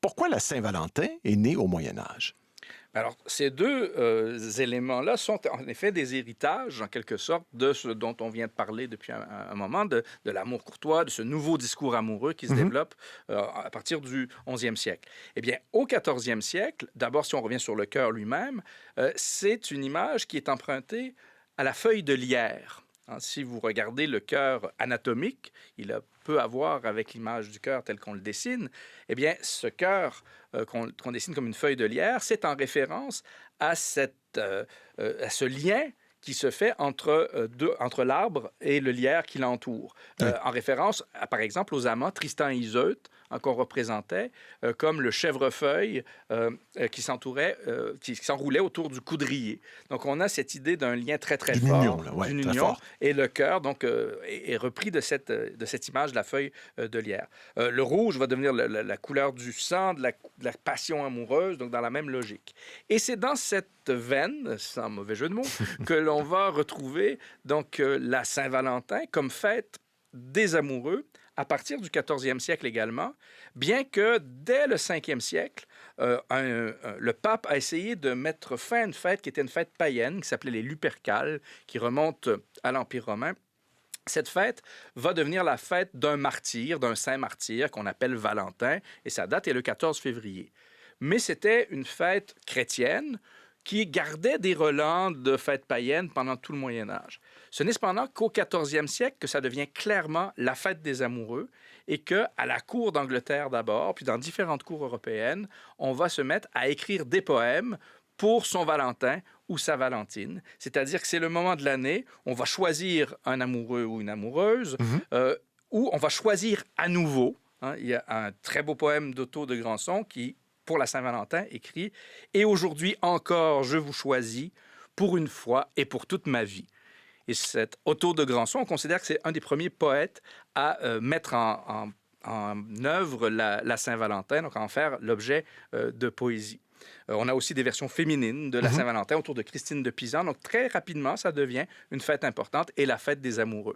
Pourquoi la Saint-Valentin est née au Moyen Âge? Alors, ces deux éléments-là sont en effet des héritages, en quelque sorte, de ce dont on vient de parler depuis un moment, de l'amour courtois, de ce nouveau discours amoureux qui se Mhm. développe à partir du 11e siècle. Eh bien, au 14e siècle, d'abord, si on revient sur le cœur lui-même, c'est une image qui est empruntée à la feuille de lierre. Hein, si vous regardez le cœur anatomique, il a peu à voir avec l'image du cœur tel qu'on le dessine. Eh bien, ce cœur qu'on dessine comme une feuille de lierre, c'est en référence à, à ce lien qui se fait entre l'arbre et le lierre qui l'entoure. Oui. En référence, par exemple, aux amants Tristan et Iseut, hein, qu'on représentait comme le chèvrefeuille qui s'enroulait autour du coudrier. Donc, on a cette idée d'un lien très, très D'une fort, union, là, ouais, d'une très union, fort. et le cœur, donc, est repris de cette image de la feuille de lierre. Le rouge va devenir la couleur du sang, de la passion amoureuse, donc dans la même logique. Et c'est dans cette veine, sans mauvais jeu de mots, que l'on va retrouver donc la Saint-Valentin comme fête des amoureux à partir du 14e siècle également, bien que dès le 5e siècle, le pape a essayé de mettre fin à une fête qui était une fête païenne, qui s'appelait les Lupercales, qui remonte à l'Empire romain. Cette fête va devenir la fête d'un martyr, d'un saint martyr qu'on appelle Valentin, et sa date est le 14 février. Mais c'était une fête chrétienne qui gardait des relents de fête païenne pendant tout le Moyen Âge. Ce n'est cependant qu'au 14e siècle que ça devient clairement la fête des amoureux et qu'à la cour d'Angleterre d'abord, puis dans différentes cours européennes, on va se mettre à écrire des poèmes pour son Valentin ou sa Valentine. C'est-à-dire que c'est le moment de l'année où on va choisir un amoureux ou une amoureuse, Mhm. où on va choisir à nouveau. Hein, il y a un très beau poème d'Otto de Granson qui, pour la Saint-Valentin, écrit « Et aujourd'hui encore, je vous choisis pour une fois et pour toute ma vie ». Et cet Otto de Granson, on considère que c'est un des premiers poètes à mettre en œuvre la Saint-Valentin, donc à en faire l'objet de poésie. On a aussi des versions féminines de la Mhm. Saint-Valentin autour de Christine de Pisan. Donc très rapidement, ça devient une fête importante et la fête des amoureux.